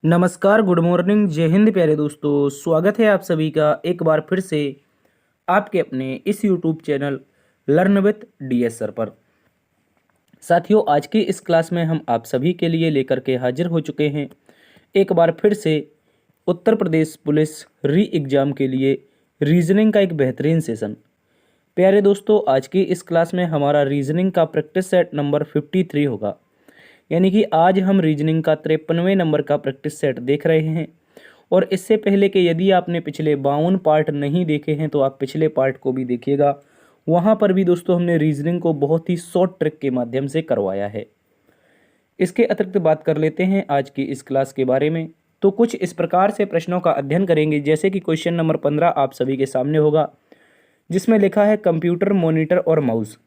नमस्कार, good morning, जय हिंद प्यारे दोस्तों। स्वागत है आप सभी का एक बार फिर से आपके अपने इस YouTube channel learn with DS sir पर। साथियों, आज की इस क्लास में हम आप सभी के लिए लेकर के हाजिर हो चुके हैं एक बार फिर से उत्तर प्रदेश पुलिस री एग्ज़ाम के लिए रीजनिंग का एक बेहतरीन सेशन। प्यारे दोस्तों, आज की इस क्लास में हमारा रीजनिंग का प्रैक्टिस सेट नंबर 53 होगा, यानी कि आज हम रीजनिंग का 53वें नंबर का प्रैक्टिस सेट देख रहे हैं। और इससे पहले कि यदि आपने पिछले 52 पार्ट नहीं देखे हैं तो आप पिछले पार्ट को भी देखिएगा। वहाँ पर भी दोस्तों हमने रीजनिंग को बहुत ही शॉर्ट ट्रिक के माध्यम से करवाया है। इसके अतिरिक्त बात कर लेते हैं आज की इस क्लास के बारे में। तो कुछ इस प्रकार से प्रश्नों का अध्ययन करेंगे, जैसे कि क्वेश्चन नंबर 15 आप सभी के सामने होगा, जिसमें लिखा है कंप्यूटर, मॉनिटर और माउस।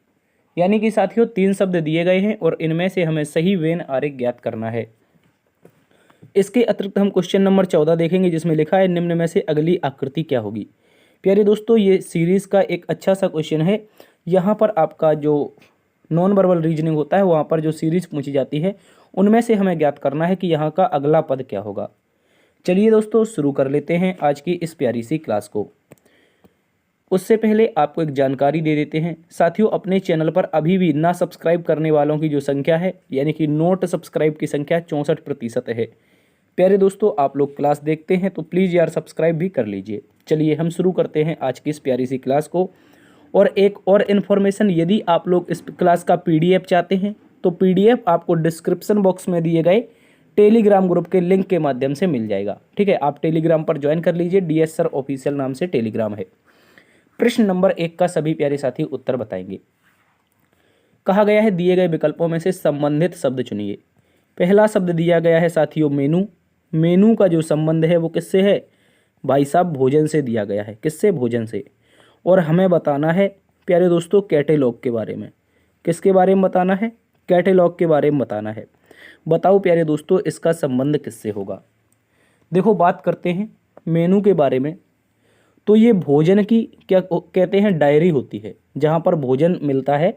यानी कि साथियों 3 शब्द दिए गए हैं और इनमें से हमें सही वेन आरेख ज्ञात करना है। इसके अतिरिक्त हम क्वेश्चन नंबर 14 देखेंगे, जिसमें लिखा है निम्न में से अगली आकृति क्या होगी। प्यारे दोस्तों, ये सीरीज़ का एक अच्छा सा क्वेश्चन है। यहाँ पर आपका जो नॉन वर्बल रीजनिंग होता है, वहाँ पर जो सीरीज़ पूछी जाती है उनमें से हमें ज्ञात करना है कि यहाँ का अगला पद क्या होगा। चलिए दोस्तों, शुरू कर लेते हैं आज की इस प्यारी सी क्लास को। उससे पहले आपको एक जानकारी दे देते हैं साथियों, अपने चैनल पर अभी भी ना सब्सक्राइब करने वालों की जो संख्या है, यानी कि नोट सब्सक्राइब की संख्या 64% है। प्यारे दोस्तों, आप लोग क्लास देखते हैं तो प्लीज़ यार सब्सक्राइब भी कर लीजिए। चलिए हम शुरू करते हैं आज की इस प्यारी सी क्लास को। और एक और इन्फॉर्मेशन, यदि आप लोग इस क्लास का PDF चाहते हैं तो PDF आपको डिस्क्रिप्शन बॉक्स में दिए गए टेलीग्राम ग्रुप के लिंक के माध्यम से मिल जाएगा। ठीक है, आप टेलीग्राम पर ज्वाइन कर लीजिए। DS सर ऑफिशियल नाम से टेलीग्राम है। प्रश्न नंबर 1 का सभी प्यारे साथी उत्तर बताएंगे। कहा गया है दिए गए विकल्पों में से संबंधित शब्द चुनिए। पहला शब्द दिया गया है साथियों मेनू। मेनू का जो संबंध है वो किससे है भाई साहब? भोजन से दिया गया है। किससे? भोजन से। और हमें बताना है प्यारे दोस्तों कैटेलॉग के बारे में। किसके बारे में बताना है? कैटेलॉग के बारे में बताना है। बताओ प्यारे दोस्तों, इसका संबंध किससे होगा? देखो, बात करते हैं मेनू के बारे में। तो ये भोजन की क्या कहते हैं, डायरी होती है जहाँ पर भोजन मिलता है।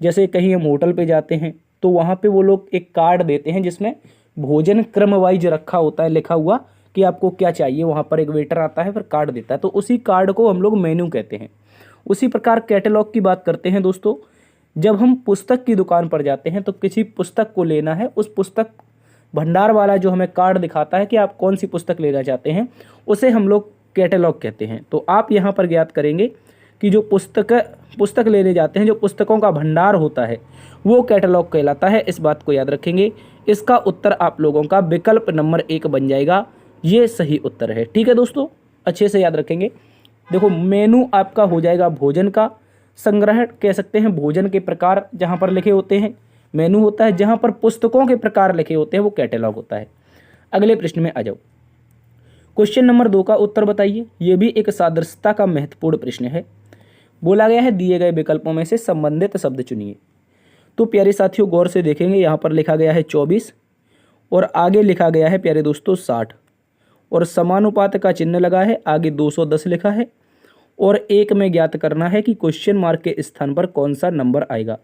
जैसे कहीं हम होटल पे जाते हैं तो वहाँ पे वो लोग एक कार्ड देते हैं जिसमें भोजन क्रम वाइज रखा होता है, लिखा हुआ कि आपको क्या चाहिए। वहाँ पर एक वेटर आता है, फिर कार्ड देता है, तो उसी कार्ड को हम लोग मेन्यू कहते हैं। उसी प्रकार कैटलॉग की बात करते हैं दोस्तों। जब हम पुस्तक की दुकान पर जाते हैं तो किसी पुस्तक को लेना है, उस पुस्तक भंडार वाला जो हमें कार्ड दिखाता है कि आप कौन सी पुस्तक लेना चाहते हैं, उसे हम लोग कैटलॉग कहते हैं। तो आप यहाँ पर ज्ञात करेंगे कि जो पुस्तक लेने जाते हैं, जो पुस्तकों का भंडार होता है, वो कैटलॉग कहलाता है। इस बात को याद रखेंगे। इसका उत्तर आप लोगों का विकल्प नंबर 1 बन जाएगा। ये सही उत्तर है। ठीक है दोस्तों, अच्छे से याद रखेंगे। देखो, मेनू आपका हो जाएगा भोजन का संग्रह, कह सकते हैं भोजन के प्रकार जहाँ पर लिखे होते हैं मेनू होता है। जहाँ पर पुस्तकों के प्रकार लिखे होते हैं वो कैटलॉग होता है। अगले प्रश्न में आ जाओ। क्वेश्चन नंबर 2 का उत्तर बताइए। ये भी एक सादृश्यता का महत्वपूर्ण प्रश्न है। बोला गया है दिए गए विकल्पों में से संबंधित शब्द चुनिए। तो प्यारे साथियों गौर से देखेंगे, यहाँ पर लिखा गया है 24 और आगे लिखा गया है प्यारे दोस्तों 60 और समानुपात का चिन्ह लगा है, आगे 210 लिखा है और एक में ज्ञात करना है कि क्वेश्चन मार्क के स्थान पर कौन सा नंबर आएगा।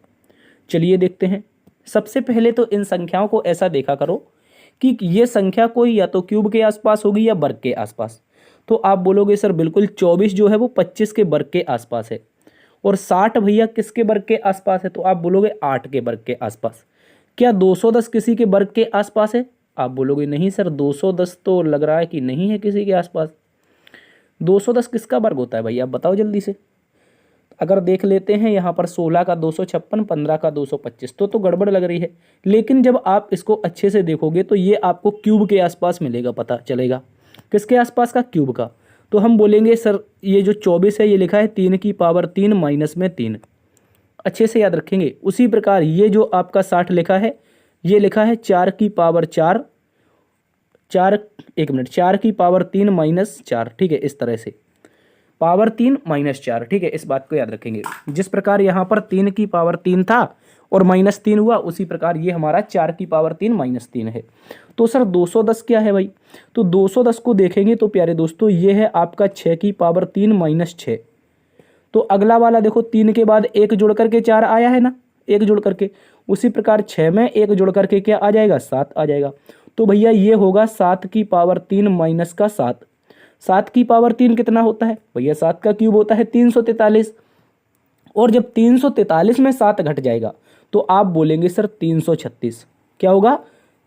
चलिए देखते हैं। सबसे पहले तो इन संख्याओं को ऐसा देखा करो कि ये संख्या कोई या तो क्यूब के आसपास होगी या वर्ग के आसपास। तो आप बोलोगे सर बिल्कुल 24 जो है वो 25 के वर्ग के आसपास है और 60 भैया किसके वर्ग के आसपास है? तो आप बोलोगे 8 के वर्ग के आसपास। क्या 210 किसी के वर्ग के आसपास है? आप बोलोगे नहीं सर, 210 तो लग रहा है कि नहीं है किसी के आसपास। 210 किसका वर्ग होता है भाई, आप बताओ जल्दी से। अगर देख लेते हैं यहाँ पर 16 का 256, 15 का 225, तो गड़बड़ लग रही है। लेकिन जब आप इसको अच्छे से देखोगे तो ये आपको क्यूब के आसपास मिलेगा, पता चलेगा। किसके आसपास का? क्यूब का। तो हम बोलेंगे सर ये जो 24 है ये लिखा है 3 की पावर 3 माइनस में 3। अच्छे से याद रखेंगे। उसी प्रकार ये जो आपका 60 लिखा है ये लिखा है 4 की पावर 4, 4 की पावर 3 माइनस 4। ठीक है, इस तरह से पावर 3 माइनस 4। ठीक है, इस बात को याद रखेंगे। जिस प्रकार यहाँ पर 3 की पावर 3 था और माइनस 3 हुआ, उसी प्रकार ये हमारा 4 की पावर 3 माइनस 3 है। तो सर 210 क्या है भाई? तो 210 को देखेंगे तो प्यारे दोस्तों ये है आपका 6 की पावर 3 माइनस 6। तो अगला वाला देखो 3 के बाद 1 जुड़ करके 4 आया है ना, 1 जुड़ करके। उसी प्रकार 6 में 1 जुड़ करके क्या आ जाएगा? 7 आ जाएगा। तो भैया ये होगा 7⁻³ माइनस का 7। 7⁻³ कितना होता है भैया? 7 का क्यूब होता है 343। और जब 343 में 7 घट जाएगा तो आप बोलेंगे सर 336। क्या होगा?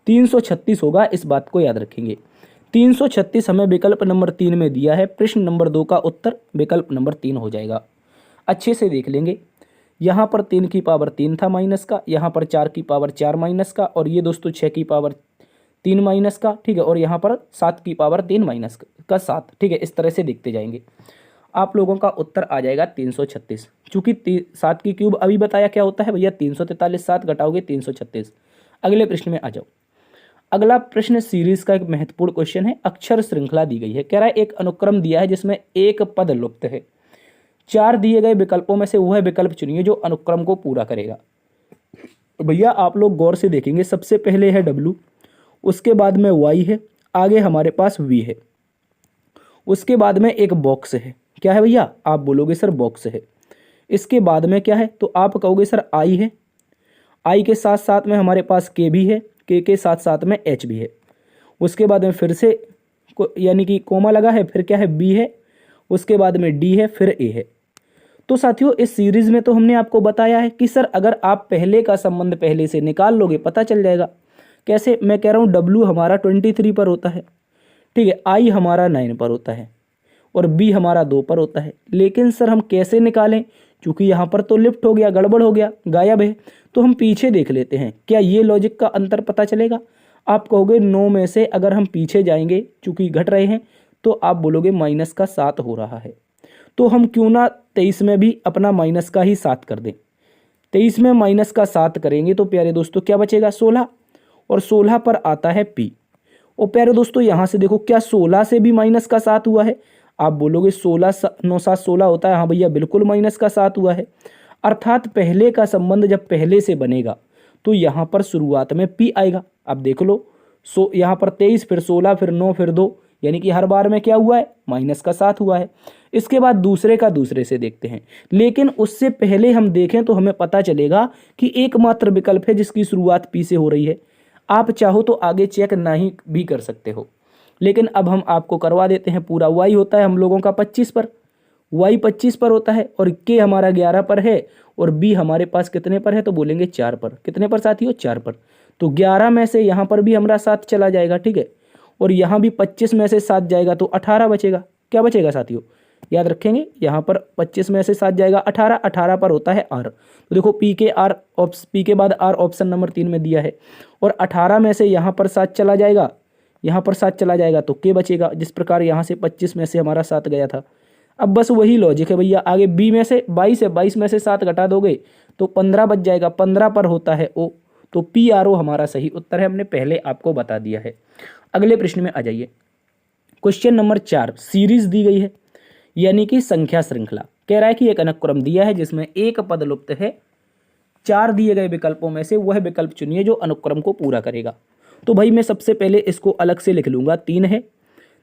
336 होगा। इस बात को याद रखेंगे। 336 हमें विकल्प नंबर 3 में दिया है। प्रश्न नंबर 2 का उत्तर विकल्प नंबर 3 हो जाएगा। अच्छे से देख लेंगे। यहाँ पर 3⁻³ था माइनस का, यहाँ पर 4⁻4 माइनस का, और ये दोस्तों 6⁻3 माइनस का, ठीक है। और यहाँ पर 7⁻3 माइनस का 7, ठीक है। इस तरह से देखते जाएंगे। आप लोगों का उत्तर आ जाएगा 336। चूंकि 7 की क्यूब अभी बताया क्या होता है भैया? 343। 7 घटाओगे 336। अगले प्रश्न में आ जाओ। अगला प्रश्न सीरीज का एक महत्वपूर्ण क्वेश्चन है। अक्षर श्रृंखला दी गई है। कह रहा है एक अनुक्रम दिया है जिसमें एक पद लुप्त है। 4 दिए गए विकल्पों में से वह विकल्प चुनिए जो अनुक्रम को पूरा करेगा। भैया आप लोग गौर से देखेंगे। सबसे पहले है W, उसके बाद में Y है, आगे हमारे पास V है, उसके बाद में एक बॉक्स है। क्या है भैया? आप बोलोगे सर बॉक्स है। इसके बाद में क्या है? तो आप कहोगे सर I है। I के साथ साथ में हमारे पास K भी है, K के साथ साथ में H भी है। उसके बाद में फिर से यानी कि कोमा लगा है, फिर क्या है? B है, उसके बाद में D है, फिर A है। तो साथियों इस सीरीज में तो हमने आपको बताया है कि सर अगर आप पहले का संबंध पहले से निकाल लोगे पता चल जाएगा। कैसे? मैं कह रहा हूँ W हमारा 23 पर होता है, ठीक है। I हमारा 9 पर होता है और B हमारा 2 पर होता है। लेकिन सर हम कैसे निकालें? क्योंकि यहाँ पर तो लिफ्ट हो गया, गड़बड़ हो गया, गायब है। तो हम पीछे देख लेते हैं। क्या ये लॉजिक का अंतर पता चलेगा? आप कहोगे 9 में से अगर हम पीछे जाएंगे, चूंकि घट रहे हैं, तो आप बोलोगे माइनस का 7 हो रहा है। तो हम क्यों ना 23 में भी अपना माइनस का ही 7 कर दें। 23 में माइनस का 7 करेंगे तो प्यारे दोस्तों क्या बचेगा? 16। और 16 पर आता है P। और प्यारे दोस्तों यहाँ से देखो, क्या 16 से भी माइनस का 7 हुआ है? आप बोलोगे 16 9 7 16 होता है। हाँ भैया बिल्कुल माइनस का 7 हुआ है। अर्थात पहले का संबंध जब पहले से बनेगा तो यहाँ पर शुरुआत में P आएगा। अब देख लो, यहाँ पर 23, फिर 16, फिर 9, फिर 2, यानी कि हर बार में क्या हुआ है? माइनस का 7 हुआ है। इसके बाद दूसरे का दूसरे से देखते हैं। लेकिन उससे पहले हम देखें तो हमें पता चलेगा कि एकमात्र विकल्प है जिसकी शुरुआत P से हो रही है। आप चाहो तो आगे चेक नहीं भी कर सकते हो, लेकिन अब हम आपको करवा देते हैं पूरा। Y होता है हम लोगों का 25 पर, Y 25 पर होता है, और K हमारा 11 पर है, और B हमारे पास कितने पर है? तो बोलेंगे 4 पर। कितने पर साथियों? 4 पर। तो 11 में से यहाँ पर भी हमारा 7 चला जाएगा, ठीक है। और यहाँ भी 25 में से 7 जाएगा तो 18 बचेगा। क्या बचेगा साथियों? याद रखेंगे, यहाँ पर 25 में से 7 जाएगा 18, 18 पर होता है R। तो देखो P के बाद R ऑप्शन नंबर 3 में दिया है। और 18 में से यहाँ पर 7 चला जाएगा, यहाँ पर 7 चला जाएगा तो K बचेगा। जिस प्रकार यहाँ से 25 में से हमारा 7 गया था। अब बस वही लॉजिक है भैया। आगे B में से 22 है, 22 में से 7 घटा दोगे तो 15 बच जाएगा। 15 पर होता है O। तो PRO हमारा सही उत्तर है। हमने पहले आपको बता दिया है। अगले प्रश्न में आ जाइए। क्वेश्चन नंबर 4 सीरीज दी गई है, यानी कि संख्या श्रृंखला। कह रहा है कि एक अनुक्रम दिया है जिसमें एक पद लुप्त है। 4 दिए गए विकल्पों में से वह विकल्प चुनिए जो अनुक्रम को पूरा करेगा। तो भाई मैं सबसे पहले इसको अलग से लिख लूंगा। 3 है,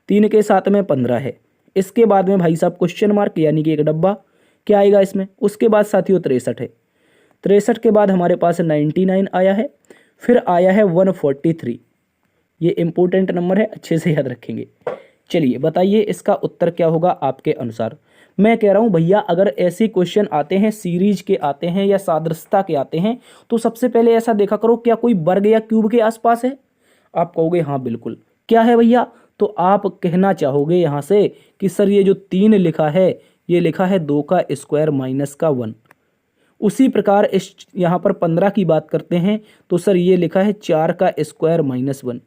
3 के साथ में 15 है। इसके बाद में भाई साहब क्वेश्चन मार्क यानी कि एक डब्बा। क्या आएगा इसमें? उसके बाद साथियों 63 है। 63 के बाद हमारे पास 99 आया है, फिर आया है 143। ये इंपॉर्टेंट नंबर है, अच्छे से याद रखेंगे। चलिए बताइए इसका उत्तर क्या होगा आपके अनुसार। मैं कह रहा हूं भैया अगर ऐसे क्वेश्चन आते हैं, सीरीज के आते हैं या सादृश्यता के आते हैं, तो सबसे पहले ऐसा देखा करो क्या कोई वर्ग या क्यूब के आसपास है। आप कहोगे हाँ बिल्कुल। क्या है भैया? तो आप कहना चाहोगे यहाँ से कि सर ये जो 3 लिखा है, ये लिखा है 2 का स्क्वायर माइनस का 1। उसी प्रकार इस यहाँ पर 15 की बात करते हैं तो सर ये लिखा है 4 का स्क्वायर माइनस 1,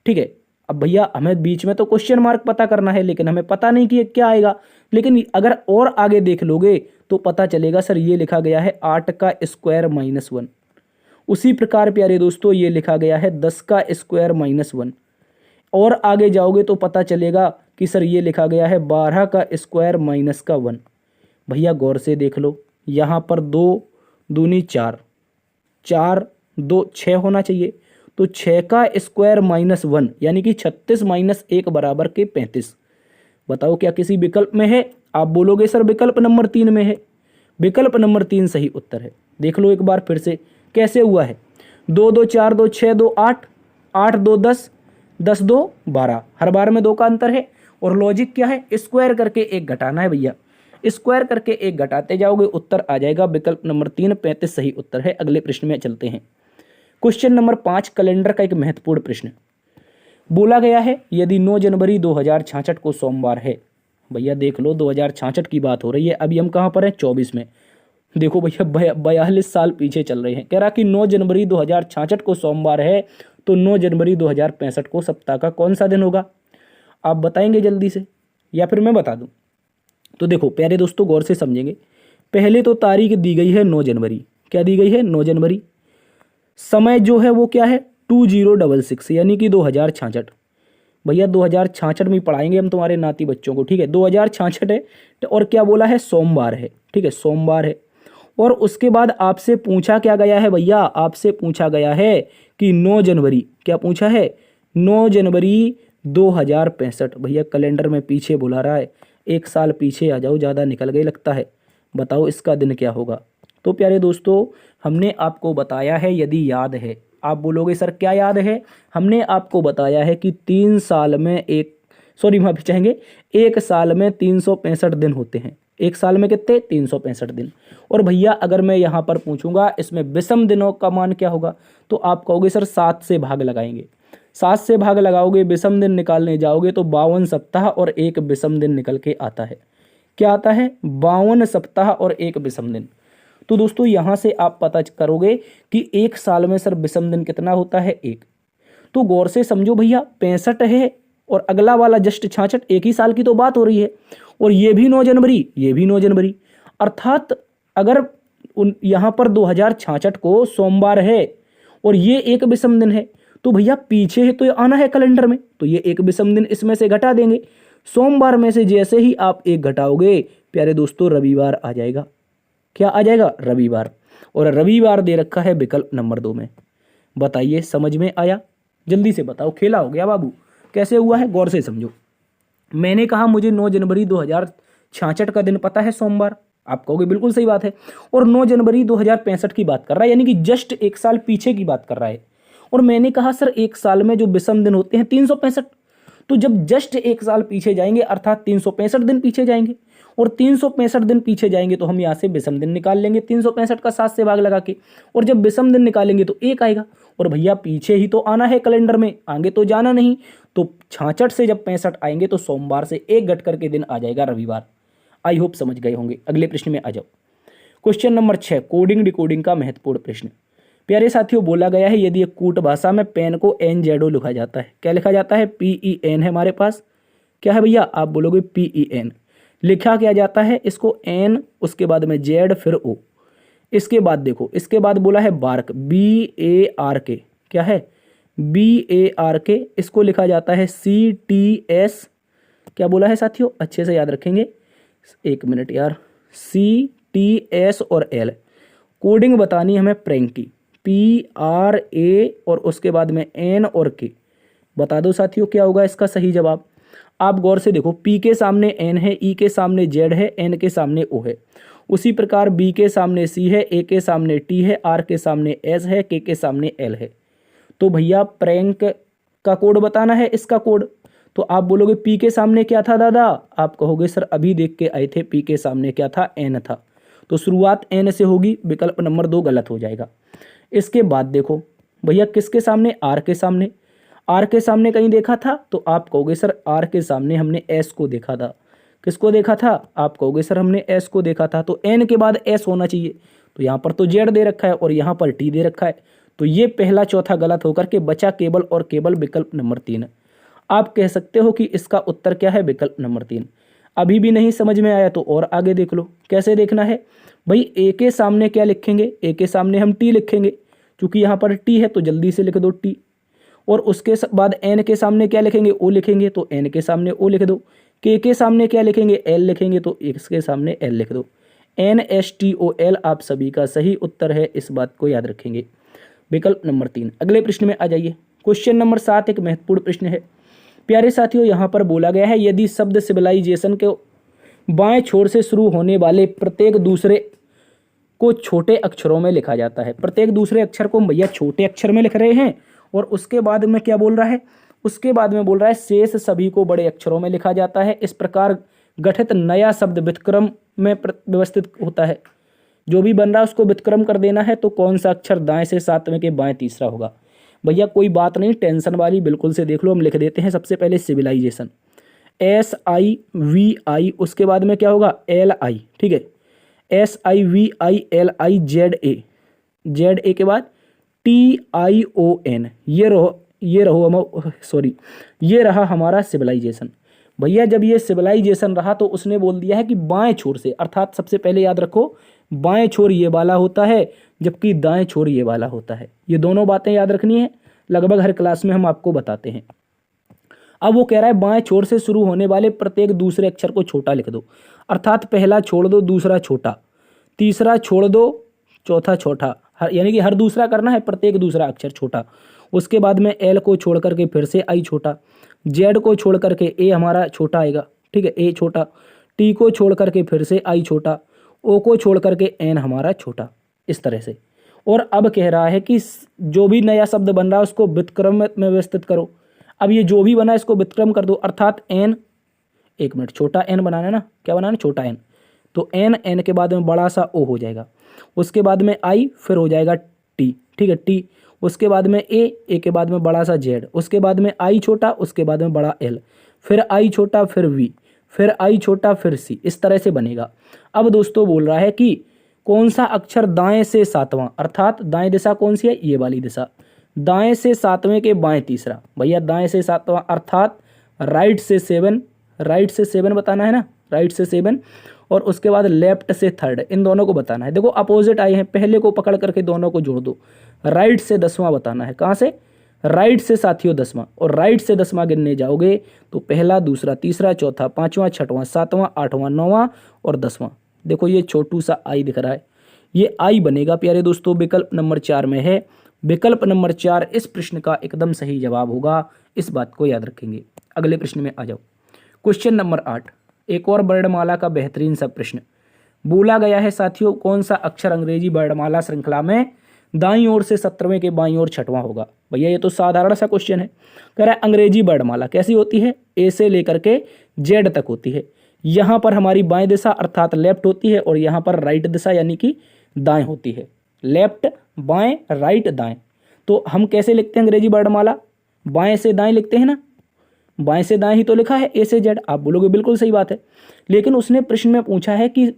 ठीक है। अब भैया हमें बीच में तो क्वेश्चन मार्क पता करना है, लेकिन हमें पता नहीं कि क्या आएगा। लेकिन अगर और आगे देख लोगे तो पता चलेगा सर ये लिखा गया है 8 का स्क्वायर माइनस 1। उसी प्रकार प्यारे दोस्तों ये लिखा गया है 10 का स्क्वायर माइनस 1। और आगे जाओगे तो पता चलेगा कि सर ये लिखा गया है 12 का स्क्वायर माइनस का 1। भैया गौर से देख लो, यहाँ पर 2 दूनी 4, 4 2 6 होना चाहिए। तो 6 का स्क्वायर माइनस 1 यानी कि 36 माइनस 1 बराबर के 35। बताओ क्या किसी विकल्प में है? आप बोलोगे सर विकल्प नंबर 3 में है। विकल्प नंबर 3 सही उत्तर है। देख लो एक बार फिर से कैसे हुआ है। 2 2 4 2 6 2 8, 8 2 10, 10 2 12, हर बार में 2 का अंतर है। और लॉजिक क्या है, स्क्वायर करके एक घटाना है भैया, स्क्वायर करके एक घटाते जाओगे, उत्तर आ जाएगा विकल्प नंबर 3 35 सही उत्तर है। अगले प्रश्न में चलते हैं। क्वेश्चन नंबर 5 कैलेंडर का एक महत्वपूर्ण प्रश्न बोला गया है, यदि 9 जनवरी 2066 को सोमवार है, भैया देख लो 2066 की बात हो रही है, अभी हम कहाँ पर हैं 24 में, देखो भैया 42 साल पीछे चल रहे हैं। कह रहा कि 9 जनवरी 2066 को सोमवार है, तो 9 जनवरी 2065 को सप्ताह का कौन सा दिन होगा, आप बताएंगे जल्दी से या फिर मैं बता दूं? तो देखो प्यारे दोस्तों गौर से समझेंगे, पहले तो तारीख दी गई है 9 जनवरी, क्या दी गई है 9 जनवरी, समय जो है वो क्या है 2066 यानी कि 2066। भैया 2066 में पढ़ाएंगे हम तुम्हारे नाती बच्चों को, ठीक है, 2066 है और क्या बोला है सोमवार है, ठीक है सोमवार है। और उसके बाद आपसे पूछा क्या गया है भैया, आपसे पूछा गया है कि 9 जनवरी, क्या पूछा है 9 जनवरी 2065। भैया कैलेंडर में पीछे बुला रहा है, एक साल पीछे आ जाओ, ज़्यादा निकल गई लगता है, बताओ इसका दिन क्या होगा। तो प्यारे दोस्तों हमने आपको बताया है, यदि याद है, आप बोलोगे सर क्या याद है, हमने आपको बताया है कि 3 साल में माफी चाहेंगे, एक साल में 365 दिन होते हैं, एक साल में कितने 365 दिन। और भैया अगर मैं यहाँ पर पूछूंगा इसमें विषम दिनों का मान क्या होगा, तो आप कहोगे सर 7 से भाग लगाएंगे, 7 से भाग लगाओगे, विषम दिन निकालने जाओगे तो 52 सप्ताह और एक विषम दिन निकल के आता है, क्या आता है 52 सप्ताह और एक विषम दिन। तो दोस्तों यहाँ से आप पता करोगे कि एक साल में सर विषम दिन कितना होता है, एक। तो गौर से समझो भैया 65 है और अगला वाला जस्ट 66, एक ही साल की तो बात हो रही है। और ये भी 9 जनवरी, ये भी 9 जनवरी, अर्थात अगर यहाँ पर 2066 को सोमवार है और ये एक विषम दिन है, तो भैया पीछे है तो आना है कैलेंडर में, तो ये एक विषम दिन इसमें से घटा देंगे। सोमवार में से जैसे ही आप एक घटाओगे प्यारे दोस्तों रविवार आ जाएगा, क्या आ जाएगा रविवार। और रविवार दे रखा है विकल्प नंबर 2 में। बताइए समझ में आया, जल्दी से बताओ, खेला हो गया बाबू, कैसे हुआ है गौर से समझो। मैंने कहा मुझे 9 जनवरी 2066 का दिन पता है सोमवार, आप कहोगे बिल्कुल सही बात है, और 9 जनवरी 2065 की बात कर रहा है, यानी कि जस्ट एक साल पीछे की बात कर रहा है। और मैंने कहा सर एक साल में जो विषम दिन होते हैं 365, तो जब जस्ट एक साल पीछे जाएंगे अर्थात 365 दिन पीछे जाएंगे, और 365 दिन पीछे जाएंगे तो हम यहाँ से विषम दिन निकाल लेंगे 365 का 7 से भाग लगा के, और जब विषम दिन निकालेंगे तो एक आएगा। और भैया पीछे ही तो आना है कैलेंडर में, आगे तो जाना नहीं, तो 66 से जब 65 आएंगे तो सोमवार से एक घट करके दिन आ जाएगा रविवार। आई होप समझ गए होंगे। अगले प्रश्न में आ जाओ। क्वेश्चन नंबर 6 कोडिंग डिकोडिंग का महत्वपूर्ण प्रश्न। प्यारे साथियों बोला गया है यदि एक कूट भाषा में पेन को NZO लिखा जाता है, क्या लिखा जाता है PEN है हमारे पास, क्या है भैया आप बोलोगे PEN, लिखा क्या जाता है इसको N, उसके बाद में Z फिर O। इसके बाद देखो, इसके बाद बोला है बार्क BARK, क्या है BARK, इसको लिखा जाता है CTS, क्या बोला है साथियों अच्छे से याद रखेंगे, एक मिनट यार, CTS और L। कोडिंग बतानी हमें प्रैंक की, PRA और उसके बाद में N और K। बता दो साथियों क्या होगा इसका सही जवाब। आप गौर से देखो, P के सामने N है, E के सामने Z है, N के सामने O है, उसी प्रकार B के सामने C है, A के सामने T है, R के सामने S है, K के सामने L है। तो भैया प्रैंक का कोड बताना है, इसका कोड। तो आप बोलोगे P के सामने क्या था दादा, आप कहोगे सर अभी देख के आए थे P के सामने क्या था N था, तो शुरुआत N से होगी, विकल्प नंबर 2 गलत हो जाएगा। इसके बाद देखो भैया किसके सामने, R के सामने, R के सामने कहीं देखा था, तो आप कहोगे सर R के सामने हमने S को देखा था, किसको देखा था, आप कहोगे सर हमने S को देखा था, तो N के बाद S होना चाहिए, तो यहाँ पर तो Z दे रखा है और यहाँ पर T दे रखा है, तो ये पहला चौथा गलत होकर के बचा केवल और केवल विकल्प नंबर 3। आप कह सकते हो कि इसका उत्तर क्या है विकल्प नंबर 3। अभी भी नहीं समझ में आया तो और आगे देख लो, कैसे देखना है भाई, A के सामने क्या लिखेंगे, A के सामने हम T लिखेंगे, क्योंकि यहाँ पर T है तो जल्दी से लिख दो T। और उसके बाद N के सामने क्या लिखेंगे, O लिखेंगे, तो N के सामने O लिख दो। K के सामने क्या लिखेंगे, L लिखेंगे, तो इसके सामने L लिख दो। NSTOL आप सभी का सही उत्तर है, इस बात को याद रखेंगे, विकल्प नंबर 3। अगले प्रश्न में आ जाइए। क्वेश्चन नंबर 7 एक महत्वपूर्ण प्रश्न है। प्यारे साथियों यहाँ पर बोला गया है यदि शब्द सिविलाइजेशन के बाएं छोर से शुरू होने वाले प्रत्येक दूसरे को छोटे अक्षरों में लिखा जाता है, प्रत्येक दूसरे अक्षर को भैया छोटे अक्षर में लिख रहे हैं और उसके बाद में क्या बोल रहा है, उसके बाद में बोल रहा है शेष सभी को बड़े अक्षरों में लिखा जाता है। इस प्रकार गठित नया शब्द व्युत्क्रम में व्यवस्थित होता है। जो भी बन रहा है उसको व्युत्क्रम कर देना है। तो कौन सा अक्षर दाएं से सातवें के बाएं तीसरा होगा? भैया कोई बात नहीं टेंशन वाली, बिल्कुल से देख लो। हम लिख देते हैं सबसे पहले सिविलाइजेशन, SIVI, उसके बाद में क्या होगा LI, ठीक है, SIVILI ZA के बाद TION, ये रहा हमारा सिविलाइजेशन। भैया जब ये सिविलाइजेशन रहा तो उसने बोल दिया है कि बाएं छोर से, अर्थात सबसे पहले याद रखो बाएं छोर ये वाला होता है जबकि दाएं छोर ये वाला होता है। ये दोनों बातें याद रखनी है, लगभग हर क्लास में हम आपको बताते हैं। अब वो कह रहा है बाएं छोर से शुरू होने वाले प्रत्येक दूसरे अक्षर को छोटा लिख दो, अर्थात पहला छोड़ दो, दूसरा छोटा, तीसरा छोड़ दो, चौथा छोटा, यानी कि हर दूसरा करना है, प्रत्येक दूसरा अक्षर छोटा। उसके बाद में L को छोड़ करके फिर से I छोटा, Z को छोड़ करके A हमारा छोटा आएगा, ठीक है, A छोटा, T को छोड़ करके फिर से I छोटा, O को छोड़ करके N हमारा छोटा, इस तरह से। और अब कह रहा है कि जो भी नया शब्द बन रहा है उसको व्युत्क्रम में व्यवस्थित करो। अब ये जो भी बना है इसको व्युत्क्रम कर दो, अर्थात N, एक मिनट, छोटा n बनाना है ना, क्या बनाना है, छोटा n, तो n के बाद में बड़ा सा O हो जाएगा, उसके बाद में I, फिर हो जाएगा T, ठीक है, T, उसके बाद में A के बाद में बड़ा सा Z, उसके बाद में I छोटा, उसके बाद में बड़ा L, फिर I छोटा, फिर V, फिर I छोटा, फिर C, इस तरह से बनेगा। अब दोस्तों बोल रहा है कि कौन सा अक्षर दाएं से सातवां, अर्थात दाएं दिशा कौन सी है, ये वाली दिशा, दाएं से सातवें के बाएं तीसरा। भैया दाएं से सातवां अर्थात राइट से सेवन बताना है ना, राइट से 7, और उसके बाद लेफ्ट से 3rd, इन दोनों को बताना है। देखो अपोजिट आए हैं, पहले को पकड़ करके दोनों को जोड़ दो। राइट से 10वां बताना है, कहाँ से, राइट से साथियों 10वां, और राइट से 10वां गिनने जाओगे तो पहला, दूसरा, तीसरा, चौथा, 5वां, 6वां, 7वां, 8वां, 9वां और 10वां। देखो ये छोटू सा आई दिख रहा है, ये आई बनेगा प्यारे दोस्तों, विकल्प नंबर 4 में है। विकल्प नंबर 4 इस प्रश्न का एकदम सही जवाब होगा, इस बात को याद रखेंगे। अगले प्रश्न में आ जाओ। क्वेश्चन नंबर 8, एक और वर्णमाला का बेहतरीन सा प्रश्न बोला गया है साथियों, कौन सा अक्षर अंग्रेजी वर्णमाला श्रृंखला में दाईं ओर से 17वें के बाईं ओर 6वां होगा? भैया ये तो साधारण सा क्वेश्चन है। कह रहा है अंग्रेजी वर्णमाला कैसी होती है, ए से लेकर के जेड तक होती है। यहाँ पर हमारी बाएं दिशा अर्थात लेफ्ट होती है, और यहाँ पर राइट दिशा यानी कि दाएं होती है। लेफ्ट, बाएं, राइट, दाएं। तो हम कैसे लिखते हैं अंग्रेजी वर्णमाला, बाएं से दाएं लिखते हैं ना, बाएं से दाएं ही तो लिखा है, ए से जेड। आप बोलोगे बिल्कुल सही बात है, लेकिन उसने प्रश्न में पूछा है कि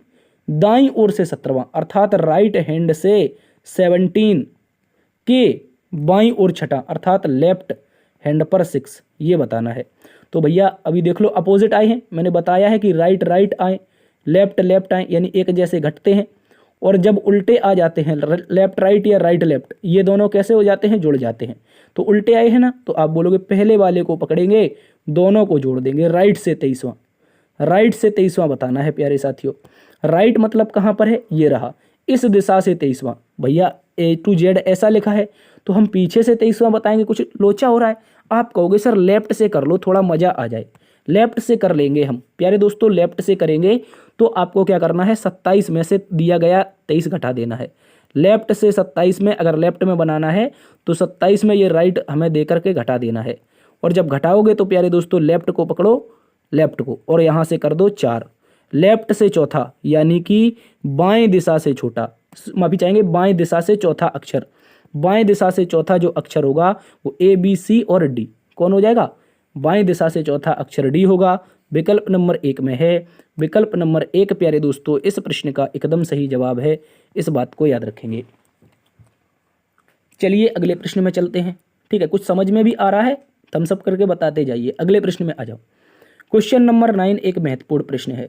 दाईं ओर से 17वां अर्थात राइट हैंड से 17 के बाईं ओर 6 अर्थात लेफ्ट हैंड पर 6, ये बताना है। तो भैया अभी देख लो अपोजिट आए हैं, मैंने बताया है कि राइट राइट आए, लेफ्ट लेफ्ट आए, यानी एक जैसे घटते हैं। और जब उल्टे आ जाते हैं, लेफ्ट राइट या राइट लेफ्ट, ये दोनों कैसे हो जाते हैं, जुड़ जाते हैं। तो उल्टे आए हैं ना, तो आप बोलोगे पहले वाले को पकड़ेंगे, दोनों को जोड़ देंगे, राइट से 23वां, राइट से 23वां बताना है प्यारे साथियों। राइट मतलब कहाँ पर है, ये रहा, इस दिशा से 23वां। भैया A to Z ऐसा लिखा है, तो हम पीछे से 23वां बताएंगे, कुछ लोचा हो रहा है। आप कहोगे सर लेफ्ट से कर लो, थोड़ा मजा आ जाए। लेफ्ट से कर लेंगे हम प्यारे दोस्तों, लेफ्ट से करेंगे तो आपको क्या करना है, 27 में से दिया गया 23 घटा देना है। लेफ्ट से 27 में अगर लेफ्ट में बनाना है तो 27 में ये राइट हमें दे करके घटा देना है। और जब घटाओगे तो प्यारे दोस्तों लेफ्ट को पकड़ो, लेफ्ट को, और यहाँ से कर दो 4। लेफ्ट से चौथा यानी कि बाएं दिशा से छोटा, माफी चाहेंगे बाएं दिशा से चौथा अक्षर, बाएं दिशा से चौथा जो अक्षर होगा वो ABC और D कौन हो जाएगा, बाएं दिशा से चौथा अक्षर D होगा। विकल्प नंबर 1 में है। विकल्प नंबर 1 प्यारे दोस्तों इस प्रश्न का एकदम सही जवाब है, इस बात को याद रखेंगे। चलिए अगले प्रश्न में चलते हैं, ठीक है। कुछ समझ में भी आ रहा है, थम्स अप करके बताते जाइए। अगले प्रश्न में आ जाओ। क्वेश्चन नंबर 9 एक महत्वपूर्ण प्रश्न है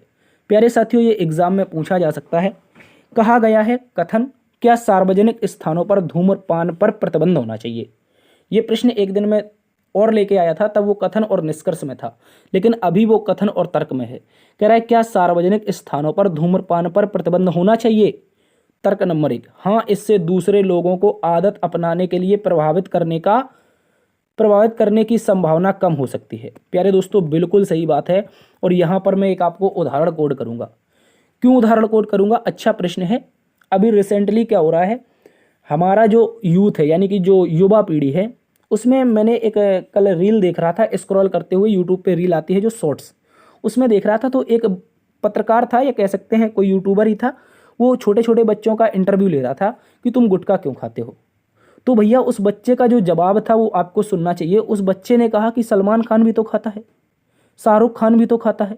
प्यारे साथियों, ये एग्जाम में पूछा जा सकता है। कहा गया है कथन, क्या सार्वजनिक स्थानों पर धूम्रपान पर प्रतिबंध होना चाहिए? ये प्रश्न एक दिन में और लेके आया था, तब वो कथन और निष्कर्ष में था, लेकिन अभी वो कथन और तर्क में है। कह रहा है क्या सार्वजनिक स्थानों पर धूम्रपान पर प्रतिबंध होना चाहिए? तर्क नंबर 1, हाँ, इससे दूसरे लोगों को आदत अपनाने के लिए प्रभावित करने की संभावना कम हो सकती है। प्यारे दोस्तों बिल्कुल सही बात है, और यहाँ पर मैं एक आपको उदाहरण कोड करूँगा। क्यों उदाहरण कोड करूँगा, अच्छा प्रश्न है। अभी रिसेंटली क्या हो रहा है, हमारा जो यूथ है यानी कि जो युवा पीढ़ी है उसमें मैंने एक कल रील देख रहा था, स्क्रॉल करते हुए यूट्यूब पे रील आती है जो शॉर्ट्स, उसमें देख रहा था तो एक पत्रकार था या कह सकते हैं कोई यूट्यूबर ही था, वो छोटे छोटे बच्चों का इंटरव्यू ले रहा था कि तुम गुटखा क्यों खाते हो। तो भैया उस बच्चे का जो जवाब था वो आपको सुनना चाहिए। उस बच्चे ने कहा कि सलमान खान भी तो खाता है, शाहरुख खान भी तो खाता है।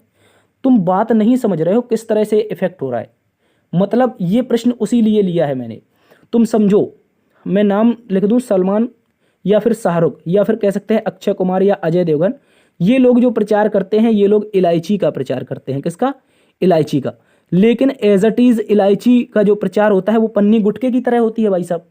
तुम बात नहीं समझ रहे हो किस तरह से इफेक्ट हो रहा है। मतलब ये प्रश्न उसी लिए लिया है मैंने। तुम समझो, मैं नाम लिख दूं सलमान या फिर शाहरुख या फिर कह सकते हैं अक्षय कुमार या अजय देवगन, ये लोग जो प्रचार करते हैं ये लोग इलायची का प्रचार करते हैं। किसका? इलायची का। लेकिन एज इट इज इलायची का जो प्रचार होता है वो पन्नी गुटखे की तरह होती है भाई साहब।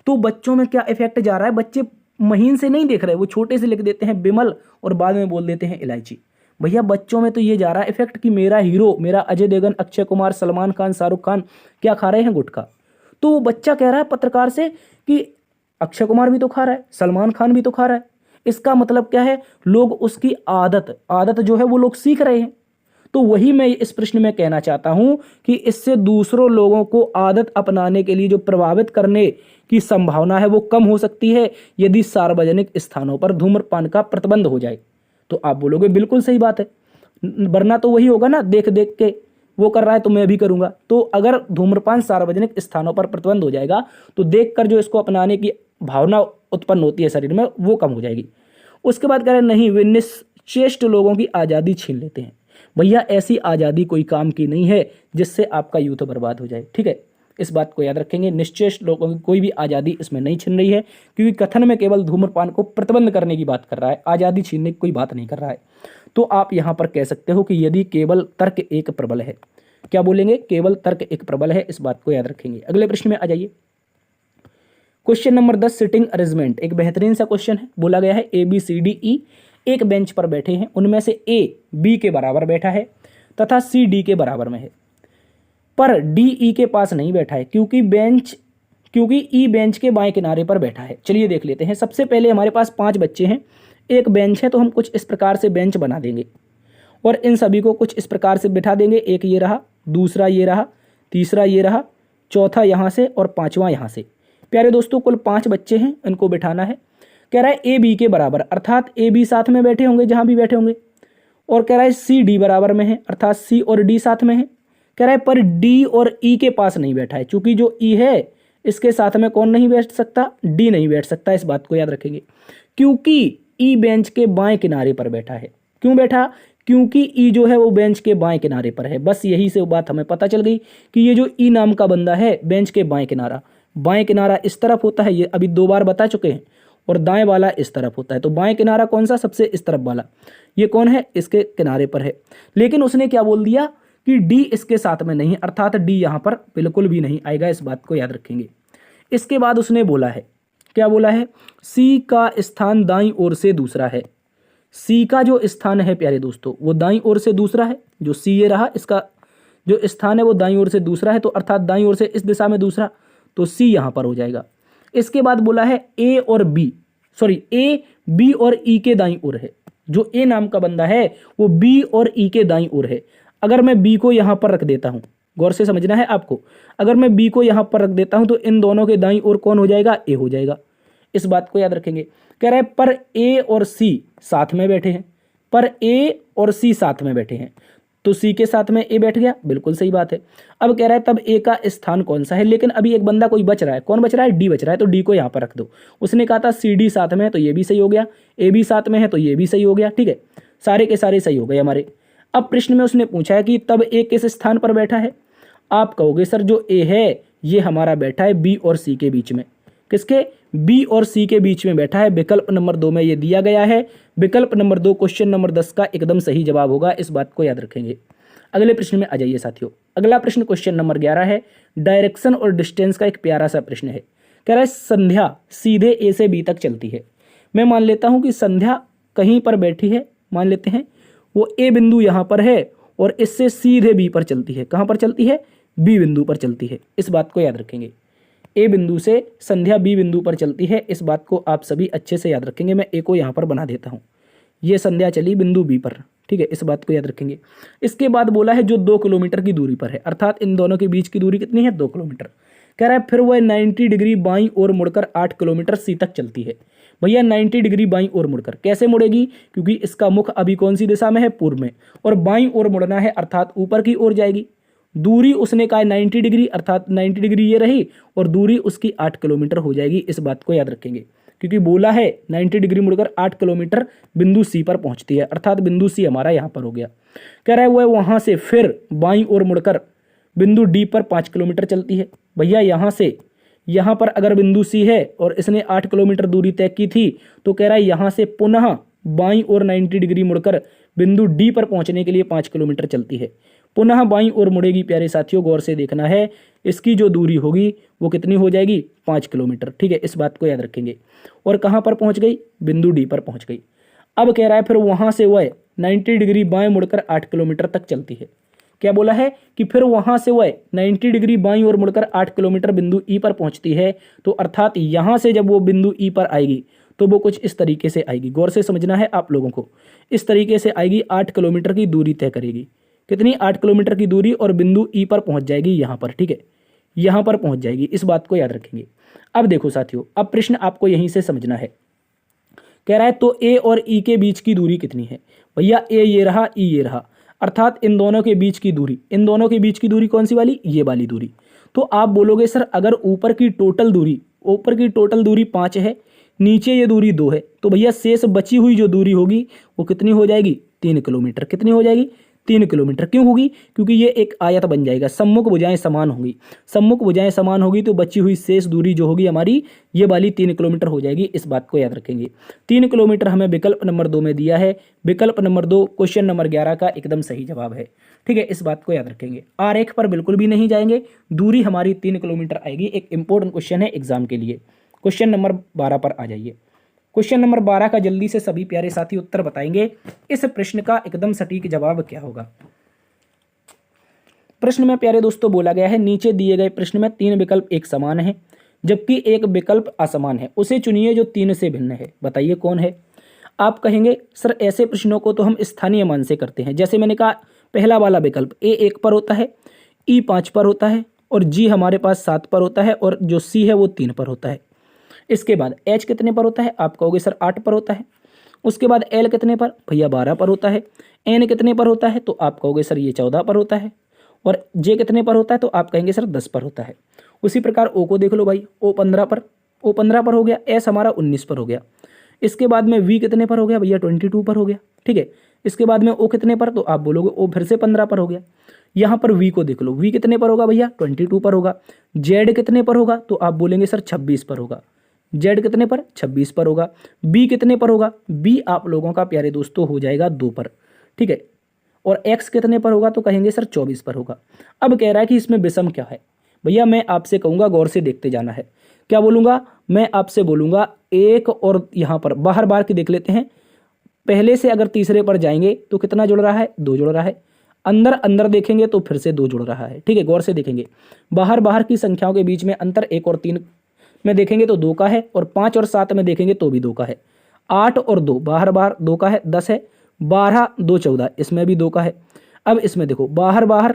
तो बच्चों में क्या इफेक्ट जा रहा है, बच्चे महीन से नहीं देख रहे, वो छोटे से लिख देते हैं बिमल और बाद में बोल देते हैं इलायची। भैया बच्चों में तो ये जा रहा है इफेक्ट कि मेरा हीरो, मेरा अजय देवगन, अक्षय कुमार, सलमान खान, शाहरुख खान क्या खा रहे हैं? गुटखा। तो वो बच्चा कह रहा है पत्रकार से कि अक्षय कुमार भी तो खा रहा है, सलमान खान भी तो खा रहा है। इसका मतलब क्या है? लोग उसकी आदत जो है वो लोग सीख रहे हैं। तो वही मैं इस प्रश्न में कहना चाहता हूं कि इससे दूसरों लोगों को आदत अपनाने के लिए जो प्रभावित करने की संभावना है वो कम हो सकती है यदि सार्वजनिक स्थानों पर धूम्रपान का प्रतिबंध हो जाए। तो आप बोलोगे बिल्कुल सही बात है, वरना तो वही होगा ना, देख देख के वो कर रहा है तो मैं भी करूंगा। तो अगर धूम्रपान सार्वजनिक स्थानों पर प्रतिबंध हो जाएगा तो देखकर जो इसको अपनाने की भावना उत्पन्न होती है शरीर में वो कम हो जाएगी। उसके बाद कह रहे नहीं, वे निश्चेष्ट लोगों की आज़ादी छीन लेते हैं। भैया ऐसी आज़ादी कोई काम की नहीं है जिससे आपका यूथ बर्बाद हो जाए, ठीक है? इस बात को याद रखेंगे। निश्चेष्ट लोगों की कोई भी आज़ादी इसमें नहीं छीन रही है, क्योंकि कथन में केवल धूम्रपान को प्रतिबंध करने की बात कर रहा है, आज़ादी छीनने की कोई बात नहीं कर रहा है। तो आप यहाँ पर कह सकते हो कि यदि केवल तर्क एक प्रबल है, क्या बोलेंगे? केवल तर्क एक प्रबल है, इस बात को याद रखेंगे। अगले प्रश्न में आ जाइए। Question number 10, sitting arrangement. एक बेहतरीन सा क्वेश्चन है। बोला गया है ABCDE एक बेंच पर बैठे हैं, उनमें से A B के बराबर बैठा है तथा C D के बराबर में है, पर D E के पास नहीं बैठा है क्योंकि E बेंच के बाएं किनारे पर बैठा है। चलिए देख लेते हैं। सबसे पहले हमारे पास 5 बच्चे हैं, एक बेंच है, तो हम कुछ इस प्रकार से बेंच बना देंगे और इन सभी को कुछ इस प्रकार से बिठा देंगे। एक ये रहा, दूसरा ये रहा, तीसरा ये रहा, चौथा यहाँ से और पांचवा यहाँ से। प्यारे दोस्तों कुल 5 बच्चे हैं, इनको बिठाना है। कह रहा है A B के बराबर, अर्थात A B साथ में बैठे होंगे जहाँ भी बैठे होंगे, और कह रहा है C D बराबर में है, अर्थात C और D साथ में है। कह रहा है पर D और E के पास नहीं बैठा है, क्योंकि जो E है इसके साथ में कौन नहीं बैठ सकता? D नहीं बैठ सकता। इस बात को याद रखेंगे, क्योंकि E बेंच के बाएं किनारे पर बैठा है। क्यों बैठा? क्योंकि E जो है वो बेंच के बाएं किनारे पर है। बस यही से वो बात हमें पता चल गई कि ये जो E नाम का बंदा है बेंच के बाएं किनारा इस तरफ होता है, ये अभी 2 बार बता चुके हैं, और दाएं वाला इस तरफ होता है। तो बाएं किनारा कौन सा? सबसे इस तरफ वाला। ये कौन है? इसके किनारे पर है। लेकिन उसने क्या बोल दिया कि D इसके साथ में नहीं, अर्थात D यहाँ पर बिल्कुल भी नहीं आएगा। इस बात को याद रखेंगे। इसके बाद उसने बोला है, क्या बोला है? C का स्थान दाईं ओर से दूसरा है। C का जो स्थान है प्यारे दोस्तों वो दाईं ओर से दूसरा है। जो C ये रहा, इसका जो स्थान है वो दाईं ओर से दूसरा है, तो अर्थात दाईं ओर से इस दिशा में दूसरा, तो C यहाँ पर हो जाएगा। इसके बाद बोला है A B और E के दाईं ओर है। जो A नाम का बंदा है वो B और E के दाईं ओर है। अगर मैं B को यहाँ पर रख देता हूँ, गौर से समझना है आपको, अगर मैं B को यहाँ पर रख देता हूँ तो इन दोनों के दाईं ओर कौन हो जाएगा? A हो जाएगा। इस बात को याद रखेंगे। कह रहा है पर A और C साथ में बैठे हैं, पर A और C साथ में बैठे हैं, तो C के साथ में A बैठ गया, बिल्कुल सही बात है। अब कह रहा है तब A का स्थान कौन सा है? लेकिन अभी एक बंदा कोई बच रहा है, कौन बच रहा है? D बच रहा है, तो D को यहाँ पर रख दो। उसने कहा था CD साथ में है तो ये भी सही हो गया, A भी साथ में है तो ये भी सही हो गया, ठीक है, सारे के सारे सही हो गए हमारे। अब प्रश्न में उसने पूछा है कि तब A किस स्थान पर बैठा है? आप कहोगे सर जो A है ये हमारा बैठा है B और C के बीच में। किसके? B और C के बीच में बैठा है। विकल्प नंबर 2 में ये दिया गया है। विकल्प नंबर 2 क्वेश्चन नंबर 10 का एकदम सही जवाब होगा। इस बात को याद रखेंगे। अगले प्रश्न में आ जाइए साथियों। अगला प्रश्न क्वेश्चन नंबर 11 है। डायरेक्शन और डिस्टेंस का एक प्यारा सा प्रश्न है। कह रहा है संध्या सीधे A से B तक चलती है। मैं मान लेता हूं कि संध्या कहीं पर बैठी है, मान लेते हैं वो A बिंदु यहाँ पर है और इससे सीधे B पर चलती है। कहाँ पर चलती है? B बिंदु पर चलती है। इस बात को याद रखेंगे। A बिंदु से संध्या B बिंदु पर चलती है। इस बात को आप सभी अच्छे से याद रखेंगे। मैं A को यहाँ पर बना देता हूँ। ये संध्या चली बिंदु B पर, ठीक है, इस बात को याद रखेंगे। इसके बाद बोला है जो 2 किलोमीटर की दूरी पर है, अर्थात इन दोनों के बीच की दूरी कितनी है? 2 किलोमीटर। कह रहा है फिर वह 90 डिग्री बाईं ओर मुड़कर 8 किलोमीटर C तक चलती है। भैया 90 डिग्री बाईं ओर मुड़कर। कैसे मुड़ेगी? क्योंकि इसका मुख अभी कौन सी दिशा में है? पूर्व में, और बाईं ओर मुड़ना है अर्थात ऊपर की ओर जाएगी। दूरी उसने कहा 90 डिग्री, अर्थात 90 डिग्री ये रही, और दूरी उसकी 8 किलोमीटर हो जाएगी। इस बात को याद रखेंगे, क्योंकि बोला है 90 डिग्री मुड़कर 8 किलोमीटर बिंदु सी पर पहुंचती है, अर्थात बिंदु सी हमारा यहाँ पर हो गया। कह रहा है वो वहां से फिर बाईं ओर मुड़कर बिंदु डी पर 5 किलोमीटर चलती है। भैया यहाँ से यहाँ पर अगर बिंदु सी है और इसने 8 किलोमीटर दूरी तय की थी, तो कह रहा है यहाँ से पुनः बाईं ओर 90 डिग्री मुड़कर बिंदु डी पर पहुंचने के लिए 5 किलोमीटर चलती है। पुनः बाईं ओर मुड़ेगी प्यारे साथियों, गौर से देखना है। इसकी जो दूरी होगी वो कितनी हो जाएगी? 5 किलोमीटर। ठीक है, इस बात को याद रखेंगे। और कहाँ पर पहुंच गई? बिंदु डी पर पहुंच गई। अब कह रहा है फिर वहां से वह 90 डिग्री बाएं मुड़कर 8 किलोमीटर तक चलती है। क्या बोला है? कि फिर वहां से वह 90 डिग्री बाईं ओर मुड़कर 8 किलोमीटर बिंदु ई पर पहुंचती है। तो अर्थात यहां से जब वो बिंदु ई पर आएगी तो वो कुछ इस तरीके से आएगी। गौर से समझना है आप लोगों को। इस तरीके से आएगी, 8 किलोमीटर की दूरी तय करेगी। कितनी? 8 किलोमीटर की दूरी, और बिंदु ई पर पहुंच जाएगी यहाँ पर। ठीक है, यहाँ पर पहुंच जाएगी। इस बात को याद रखेंगे। अब देखो साथियों, अब प्रश्न आपको यहीं से समझना है। कह रहा है तो ए और ई के बीच की दूरी कितनी है? भैया ए ये रहा, ई ये रहा, अर्थात इन दोनों के बीच की दूरी, इन दोनों के बीच की दूरी कौन सी वाली? ये वाली दूरी। तो आप बोलोगे सर अगर ऊपर की टोटल दूरी 5 है, नीचे ये दूरी 2 है, तो भैया शेष बची हुई जो दूरी होगी वो कितनी हो जाएगी? 3 किलोमीटर। कितनी हो जाएगी? 3 किलोमीटर। क्यों होगी? क्योंकि ये एक आयत बन जाएगा, सम्मुख भुजाएं समान होंगी। सम्मुख भुजाएं समान होगी तो बची हुई शेष दूरी जो होगी हमारी, ये वाली 3 किलोमीटर हो जाएगी। इस बात को याद रखेंगे। 3 किलोमीटर हमें विकल्प नंबर 2 में दिया है। विकल्प नंबर 2 क्वेश्चन नंबर 11 का एकदम सही जवाब है। ठीक है, इस बात को याद रखेंगे। आरेख पर बिल्कुल भी नहीं जाएंगे, दूरी हमारी 3 किलोमीटर आएगी। एक इंपॉर्टेंट क्वेश्चन है एग्जाम के लिए। क्वेश्चन नंबर 12 पर आ जाइए। क्वेश्चन नंबर 12 का जल्दी से सभी प्यारे साथी उत्तर बताएंगे। इस प्रश्न का एकदम सटीक जवाब क्या होगा? प्रश्न में प्यारे दोस्तों बोला गया है, नीचे दिए गए प्रश्न में 3 विकल्प एक समान है जबकि एक विकल्प असमान है, उसे चुनिए जो 3 से भिन्न है। बताइए कौन है? आप कहेंगे सर ऐसे प्रश्नों को तो हम स्थानीय मान से करते हैं। जैसे मैंने कहा, पहला वाला विकल्प ए 1 पर होता है, ई 5 पर होता है, और जी हमारे पास 7 पर होता है, और जो सी है वो 3 पर होता है। इसके बाद एच कितने पर होता है? आप कहोगे सर 8 पर होता है। उसके बाद एल कितने पर? भैया 12 पर होता है। एन कितने पर होता है? तो आप कहोगे सर ये 14 पर होता है। और जे कितने पर होता है? तो आप कहेंगे सर 10 पर होता है। उसी प्रकार ओ को देख लो भाई, ओ 15 पर हो गया। एस हमारा 19 पर हो गया। इसके बाद में वी कितने पर हो गया? भैया 22 पर हो गया। ठीक है, इसके बाद में ओ कितने पर? तो आप बोलोगे ओ फिर से 15 पर हो गया। यहाँ पर वी को देख लो, वी कितने पर होगा? भैया 22 पर होगा। जेड कितने पर होगा? तो आप बोलेंगे सर 26 पर होगा। जेड कितने पर? 26 पर होगा। बी कितने पर होगा? बी आप लोगों का प्यारे दोस्तों हो जाएगा 2 पर। ठीक है, और एक्स कितने पर होगा? तो कहेंगे सर 24 पर होगा। अब कह रहा है कि इसमें विषम क्या है? भैया मैं आपसे कहूँगा गौर से देखते जाना है। क्या बोलूँगा? मैं आपसे बोलूँगा 1 और यहाँ पर बाहर बाहर की देख लेते हैं। पहले से अगर तीसरे पर जाएंगे तो कितना जुड़ रहा है? 2 जुड़ रहा है। अंदर अंदर देखेंगे तो फिर से 2 जुड़ रहा है। ठीक है, गौर से देखेंगे। बाहर बाहर की संख्याओं के बीच में अंतर 1 और 3 में देखेंगे तो 2 का है, और 5 और 7 में देखेंगे तो भी 2 का है। 8 और 2 बाहर बाहर 2 का है, 10 है। 12 2 14, इसमें भी 2 का है। अब इसमें देखो बाहर बाहर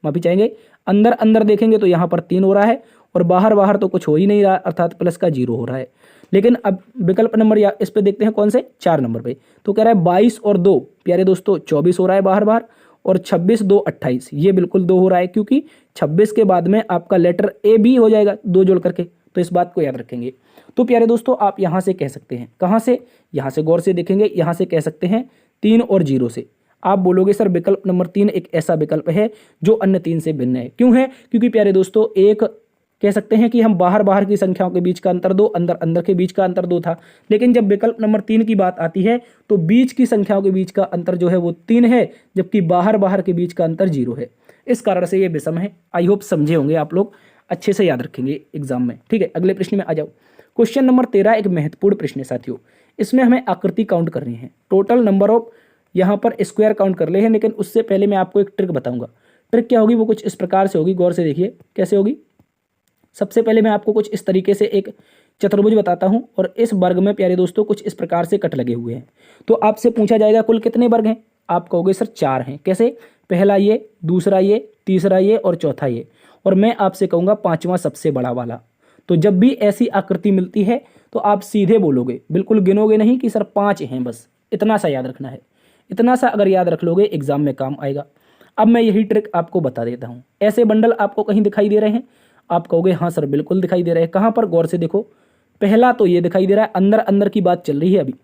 माफी चाहेंगे, अंदर अंदर देखेंगे तो यहाँ पर 3 हो रहा है, और बाहर बाहर तो कुछ हो ही नहीं रहा, अर्थात प्लस का 0 हो रहा है। लेकिन अब विकल्प नंबर या इस पे देखते हैं कौन से? 4 नंबर पे। तो कह रहा है 22 और 2 प्यारे दोस्तों 24 हो रहा है बाहर बाहर, और 26 2 28, ये बिल्कुल 2 हो रहा है, क्योंकि 26 के बाद में आपका लेटर ए भी हो जाएगा 2 जोड़ करके। तो इस बात को याद रखेंगे। तो प्यारे दोस्तों आप यहाँ से कह सकते हैं, कहाँ से? यहाँ से गौर से देखेंगे, यहाँ से कह सकते हैं 3 और 0 से। आप बोलोगे सर विकल्प नंबर 3 एक ऐसा विकल्प है जो अन्य 3 से भिन्न है। क्यों है? क्योंकि प्यारे दोस्तों एक कह सकते हैं कि हम बाहर बाहर की संख्याओं के बीच का अंतर 2, अंदर अंदर के बीच का अंतर 2 था, लेकिन जब विकल्प नंबर 3 की बात आती है तो बीच की संख्याओं के बीच का अंतर जो है वो 3 है, जबकि बाहर बाहर के बीच का अंतर 0 है। इस कारण से ये विषम है। आई होप समझे होंगे आप लोग, अच्छे से याद रखेंगे एग्जाम में। ठीक है, अगले प्रश्न में आ जाओ। क्वेश्चन नंबर 13 एक महत्वपूर्ण प्रश्न है साथियों। इसमें हमें आकृति काउंट करनी है, टोटल नंबर ऑफ यहाँ पर स्क्वायर काउंट कर ले हैं। लेकिन उससे पहले मैं आपको एक ट्रिक बताऊंगा। ट्रिक क्या होगी? वो कुछ इस प्रकार से होगी, गौर से देखिए कैसे होगी। सबसे पहले मैं आपको कुछ इस तरीके से एक चतुर्भुज बताता हूं, और इस वर्ग में प्यारे दोस्तों कुछ इस प्रकार से कट लगे हुए हैं। तो आपसे पूछा जाएगा कुल कितने वर्ग हैं? आप कहोगे सर 4 हैं। कैसे? पहला ये, दूसरा ये, तीसरा ये और चौथा ये, और मैं आपसे कहूँगा 5वां सबसे बड़ा वाला। तो जब भी ऐसी आकृति मिलती है तो आप सीधे बोलोगे, बिल्कुल गिनोगे नहीं कि सर 5 हैं, बस इतना सा याद रखना है। इतना सा अगर याद रख लोगे एग्जाम में काम आएगा। अब मैं यही ट्रिक आपको बता देता हूँ। ऐसे बंडल आपको कहीं दिखाई दे रहे हैं? आप कहोगे हाँ सर बिल्कुल दिखाई दे रहे हैं। कहाँ पर? गौर से देखो। पहला तो ये दिखाई दे रहा है, अंदर अंदर की बात चल रही है अभी,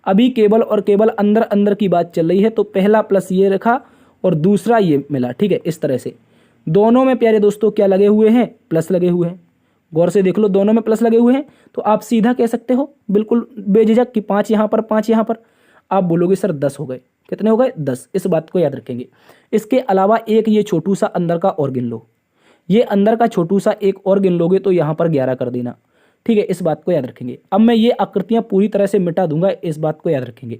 अभी केवल और केवल अंदर अंदर की बात चल रही है। तो पहला प्लस ये रखा और दूसरा ये मिला, ठीक है। इस तरह से दोनों में प्यारे दोस्तों क्या लगे हुए हैं? प्लस लगे हुए हैं। गौर से देख लो, दोनों में प्लस लगे हुए हैं। तो आप सीधा कह सकते हो बिल्कुल बेझिझक कि 5 यहाँ पर, 5 यहाँ पर। आप बोलोगे सर 10 हो गए। कितने हो गए? 10। इस बात को याद रखेंगे। इसके अलावा एक ये छोटू सा अंदर का और गिन लो। ये अंदर का छोटू सा एक और गिन लोगे तो यहाँ पर 11 कर देना, ठीक है। इस बात को याद रखेंगे। अब मैं ये आकृतियां पूरी तरह से मिटा दूंगा, इस बात को याद रखेंगे।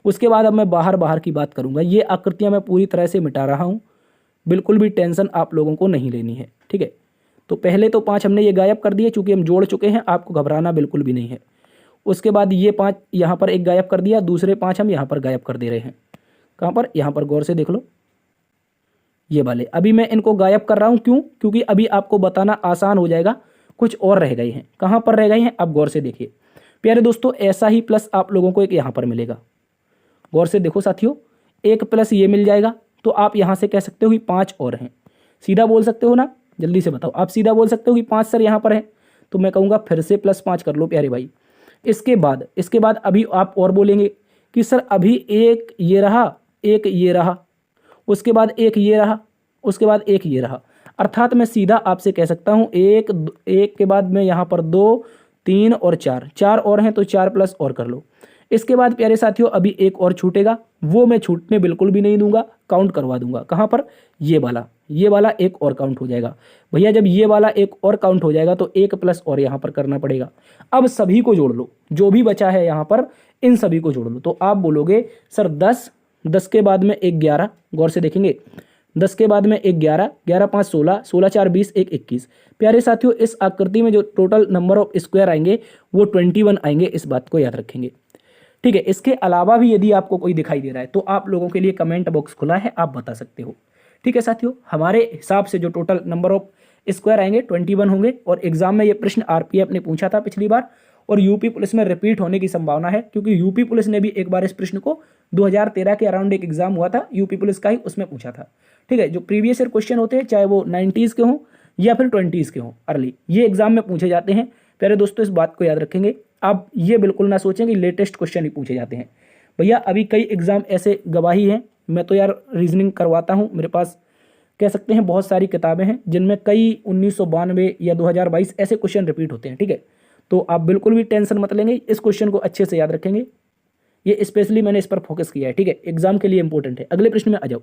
उसके बाद अब मैं बाहर बाहर की बात करूंगा। ये आकृतियां मैं पूरी तरह से मिटा रहा हूं, बिल्कुल भी टेंशन आप लोगों को नहीं लेनी है, ठीक है। तो पहले तो 5 हमने ये गायब कर दिए, चूंकि हम जोड़ चुके हैं, आपको घबराना बिल्कुल भी नहीं है। उसके बाद ये 5 यहाँ पर एक गायब कर दिया, दूसरे 5 हम यहाँ पर गायब कर दे रहे हैं। कहाँ पर? यहाँ पर। गौर से देख लो, ये वाले अभी मैं इनको गायब कर रहा हूँ। क्यों? क्योंकि अभी आपको बताना आसान हो जाएगा। कुछ और रह गए हैं। कहाँ पर रह गए हैं? अब गौर से देखिए प्यारे दोस्तों, ऐसा ही प्लस आप लोगों को एक यहाँ पर मिलेगा। गौर से देखो साथियों, एक प्लस ये मिल जाएगा। तो आप यहाँ से कह सकते हो कि 5 और हैं। सीधा बोल सकते हो ना? जल्दी से बताओ। आप सीधा बोल सकते हो कि 5 सर यहाँ पर हैं। तो मैं कहूँगा फिर से +5 कर लो प्यारे भाई। इसके बाद अभी आप और बोलेंगे कि सर अभी एक ये रहा, एक ये रहा, उसके बाद एक ये रहा, उसके बाद एक ये रहा। अर्थात मैं सीधा आपसे कह सकता हूँ एक के बाद में यहाँ पर 2, 3 और 4 और हैं, तो 4 प्लस और कर लो। इसके बाद प्यारे साथियों अभी एक और छूटेगा, वो मैं छूटने बिल्कुल भी नहीं दूंगा, काउंट करवा दूंगा। कहाँ पर? ये वाला एक और काउंट हो जाएगा। भैया जब ये वाला एक और काउंट हो जाएगा तो एक प्लस और यहाँ पर करना पड़ेगा। अब सभी को जोड़ लो, जो भी बचा है यहाँ पर इन सभी को जोड़ लो। तो आप बोलोगे सर 10 के बाद में एक 11। गौर से देखेंगे, 10 के बाद में एक 11, 11 5 16, 16 4 20, एक 21। प्यारे साथियों इस आकृति में जो टोटल नंबर ऑफ स्क्वायर आएंगे वो 21 आएंगे, इस बात को याद रखेंगे, ठीक है। इसके अलावा भी यदि आपको कोई दिखाई दे रहा है तो आप लोगों के लिए कमेंट बॉक्स खुला है, आप बता सकते हो, ठीक है साथियों। हमारे हिसाब से जो टोटल नंबर ऑफ स्क्वायर आएंगे 21 होंगे। और एग्जाम में ये प्रश्न आरपीएफ ने पूछा था पिछली बार, और यूपी पुलिस में रिपीट होने की संभावना है, क्योंकि यूपी पुलिस ने भी एक बार इस प्रश्न को 2013 के अराउंड एक एग्जाम हुआ था यूपी पुलिस का ही, उसमें पूछा था, ठीक है। जो प्रीवियस ईयर क्वेश्चन होते हैं, चाहे वो 90s के हों या फिर 20s के हों अर्ली, ये एग्जाम में पूछे जाते हैं। प्यारे दोस्तों इस बात को याद रखेंगे। आप ये बिल्कुल ना सोचें कि लेटेस्ट क्वेश्चन ही पूछे जाते हैं। भैया अभी कई एग्जाम ऐसे गवाही हैं, मैं तो यार रीजनिंग करवाता हूँ, मेरे पास कह सकते हैं बहुत सारी किताबें हैं जिनमें कई 1992 या 2022 ऐसे क्वेश्चन रिपीट होते हैं, ठीक है। तो आप बिल्कुल भी टेंशन मत लेंगे, इस क्वेश्चन को अच्छे से याद रखेंगे। ये स्पेशली मैंने इस पर फोकस किया है, ठीक है, एग्जाम के लिए इंपॉर्टेंट है। अगले प्रश्न में आ जाओ।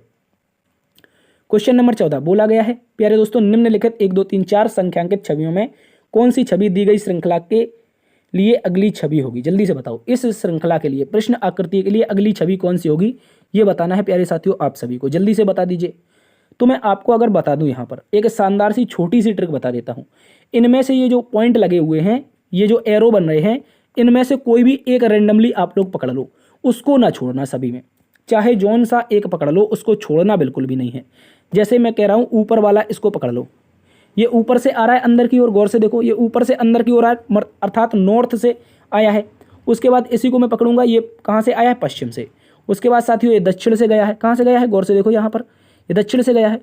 क्वेश्चन नंबर 14 बोला गया है प्यारे दोस्तों, निम्नलिखित 1 2 3 4 संख्यांकित छवियों में कौन सी छवि दी गई श्रृंखला के लिए अगली छवि होगी? जल्दी से बताओ। इस श्रृंखला के लिए प्रश्न आकृति के लिए अगली छवि कौन सी होगी, ये बताना है प्यारे साथियों आप सभी को। जल्दी से बता दीजिए। तो मैं आपको अगर बता दूं, यहाँ पर एक शानदार सी छोटी सी ट्रिक बता देता हूं। इनमें से ये जो पॉइंट लगे हुए हैं, ये जो एरो बन रहे हैं, इनमें से कोई भी एक रैंडमली आप लोग पकड़ लो, उसको ना छोड़ना सभी में, चाहे जौन सा एक पकड़ लो, उसको छोड़ना बिल्कुल भी नहीं है। जैसे मैं कह रहा हूँ ऊपर वाला इसको पकड़ लो, ये ऊपर से आ रहा है अंदर की ओर, गौर से देखो ये ऊपर से अंदर की ओर आ रहा है, अर्थात नॉर्थ से आया है। उसके बाद इसी को मैं पकड़ूंगा, ये कहाँ से आया है? पश्चिम से। उसके बाद साथियों ये दक्षिण से गया है, कहाँ से गया है? गौर से देखो यहाँ पर ये दक्षिण से गया है,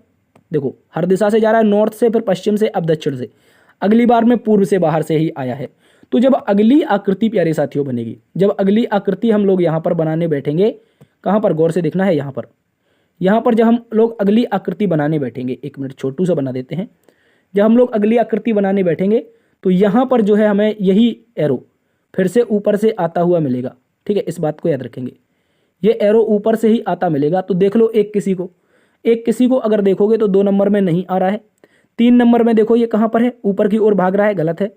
देखो हर दिशा से जा रहा है, नॉर्थ से, फिर पश्चिम से, अब दक्षिण से। अगली बार में पूर्व से बाहर से ही आया है। तो जब अगली आकृति प्यारे साथियों बनेगी, जब अगली आकृति हम लोग यहाँ पर बनाने बैठेंगे, कहाँ पर? गौर से देखना है यहाँ पर। यहाँ पर जब हम लोग अगली आकृति बनाने बैठेंगे, एक मिनट छोटू सा बना देते हैं। जब हम लोग अगली आकृति बनाने बैठेंगे तो यहाँ पर जो है हमें यही एरो फिर से ऊपर से आता हुआ मिलेगा, ठीक है, इस बात को याद रखेंगे। ये एरो ऊपर से ही आता मिलेगा। तो देख लो एक किसी को अगर देखोगे तो 2 नंबर में नहीं आ रहा है, 3 नंबर में देखो ये कहाँ पर है? ऊपर की ओर भाग रहा है, गलत है।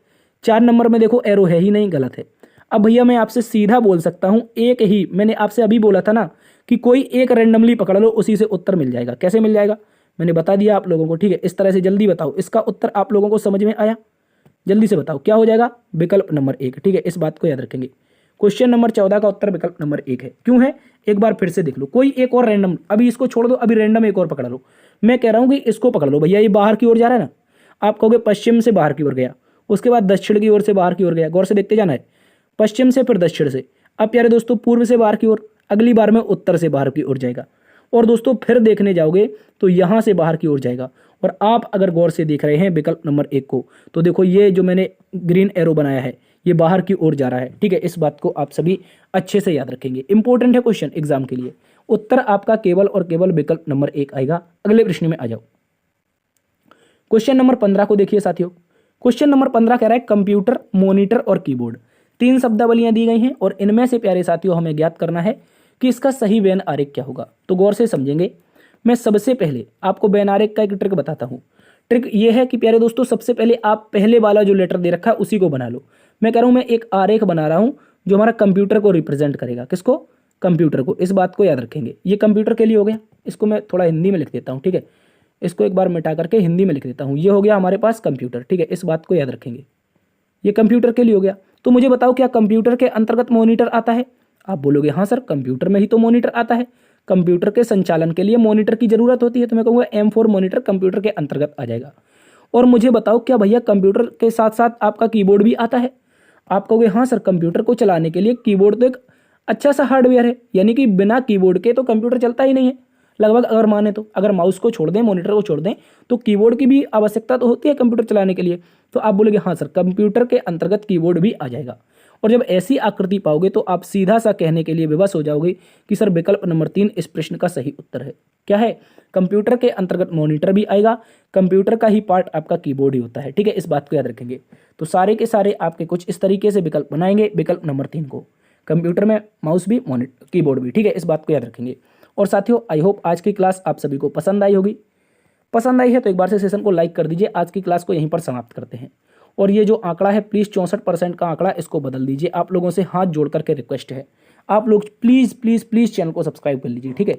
4 नंबर में देखो एरो है ही नहीं, गलत है। अब भैया मैं आपसे सीधा बोल सकता हूँ, एक ही, मैंने आपसे अभी बोला था ना कि कोई एक रैंडमली पकड़ लो, उसी से उत्तर मिल जाएगा। कैसे मिल जाएगा? मैंने बता दिया आप लोगों को, ठीक है। इस तरह से जल्दी बताओ, इसका उत्तर आप लोगों को समझ में आया? जल्दी से बताओ क्या हो जाएगा? विकल्प नंबर 1, ठीक है, इस बात को याद रखेंगे। क्वेश्चन नंबर 14 का उत्तर विकल्प नंबर 1 है। क्यों है? एक बार फिर से देख लो, कोई एक और रैंडम, अभी इसको छोड़ दो, अभी रैंडम एक और पकड़ लो। मैं कह रहा हूँ कि इसको पकड़ लो भैया, ये बाहर की ओर जा रहा है ना, आप कहोगे पश्चिम से बाहर की ओर गया, उसके बाद दक्षिण की ओर से बाहर की ओर गया। गौर से देखते जाना है, पश्चिम से फिर दक्षिण से, अब प्यारे दोस्तों पूर्व से बाहर की ओर, अगली बार में उत्तर से बाहर की ओर जाएगा। और दोस्तों फिर देखने जाओगे तो यहाँ से बाहर की ओर जाएगा। और आप अगर गौर से देख रहे हैं विकल्प नंबर 1 को, तो देखो ये जो मैंने ग्रीन एरो बनाया है ये बाहर की ओर जा रहा है। ठीक है, इस बात को आप सभी अच्छे से याद रखेंगे, इंपॉर्टेंट है क्वेश्चन एग्जाम के लिए। उत्तर आपका केवल और केवल विकल्प नंबर 1 आएगा। अगले प्रश्न में आ जाओ। क्वेश्चन नंबर 15 को देखिए साथियों। क्वेश्चन नंबर 15 कह रहा है कंप्यूटर, मॉनिटर और कीबोर्ड, 3 शब्दावलियां दी गई हैं और इनमें से प्यारे साथियों हमें ज्ञात करना है कि इसका सही वेन आरेख क्या होगा। तो गौर से समझेंगे। मैं सबसे पहले आपको वेन आरेख का एक ट्रिक बताता हूं। ट्रिक ये है कि प्यारे दोस्तों सबसे पहले आप पहले वाला जो लेटर दे रखा है उसी को बना लो। मैं कह रहा हूं मैं एक आरेख बना रहा हूं जो हमारा कंप्यूटर को रिप्रेजेंट करेगा। किसको? कंप्यूटर को। इस बात को याद रखेंगे। ये कंप्यूटर के लिए हो गया। इसको मैं थोड़ा हिंदी में लिख देता हूँ। ठीक है, इसको एक बार मिटा करके हिंदी में लिख देता हूँ। ये हो गया हमारे पास कंप्यूटर। ठीक है, इस बात को याद रखेंगे। ये कंप्यूटर के लिए हो गया। तो मुझे बताओ क्या कंप्यूटर के अंतर्गत मॉनिटर आता है? आप बोलोगे हाँ सर, कंप्यूटर में ही तो मॉनिटर आता है। कंप्यूटर के संचालन के लिए मॉनिटर की जरूरत होती है, तो मैं कहूँगा M4 मॉनिटर कंप्यूटर के अंतर्गत आ जाएगा। और मुझे बताओ क्या भैया कंप्यूटर के साथ साथ आपका कीबोर्ड भी आता है? आप कहोगे हाँ सर, कंप्यूटर को चलाने के लिए कीबोर्ड तो एक अच्छा सा हार्डवेयर है, यानी कि बिना कीबोर्ड के तो कंप्यूटर चलता ही नहीं है लगभग। अगर माने तो, अगर माउस को छोड़ दें, मॉनिटर को छोड़ दें, तो कीबोर्ड की भी आवश्यकता तो होती है कंप्यूटर चलाने के लिए। तो आप बोलोगे हाँ सर, कंप्यूटर के अंतर्गत कीबोर्ड भी आ जाएगा। और जब ऐसी आकृति पाओगे तो आप सीधा सा कहने के लिए विवश हो जाओगे कि सर विकल्प नंबर 3 इस प्रश्न का सही उत्तर है। क्या है? कंप्यूटर के अंतर्गत मॉनिटर भी आएगा, कंप्यूटर का ही पार्ट आपका कीबोर्ड ही होता है। ठीक है, इस बात को याद रखेंगे। तो सारे के सारे आपके कुछ इस तरीके से विकल्प बनाएंगे विकल्प नंबर 3 को। कंप्यूटर में माउस भी, मॉनिटर, कीबोर्ड भी। ठीक है, इस बात को याद रखेंगे। और साथियों आई होप आज की क्लास आप सभी को पसंद आई होगी। पसंद आई है तो एक बार से सेशन को लाइक कर दीजिए। आज की क्लास को यहीं पर समाप्त करते हैं। और ये जो आंकड़ा है प्लीज़ 64% का आंकड़ा, इसको बदल दीजिए। आप लोगों से हाथ जोड़ करके रिक्वेस्ट है, आप लोग प्लीज़ प्लीज़ प्लीज़ चैनल को सब्सक्राइब कर लीजिए। ठीक है,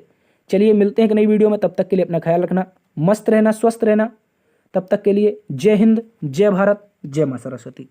चलिए मिलते हैं एक नई वीडियो में। तब तक के लिए अपना ख्याल रखना, मस्त रहना, स्वस्थ रहना। तब तक के लिए जय हिंद, जय भारत, जय मां सरस्वती।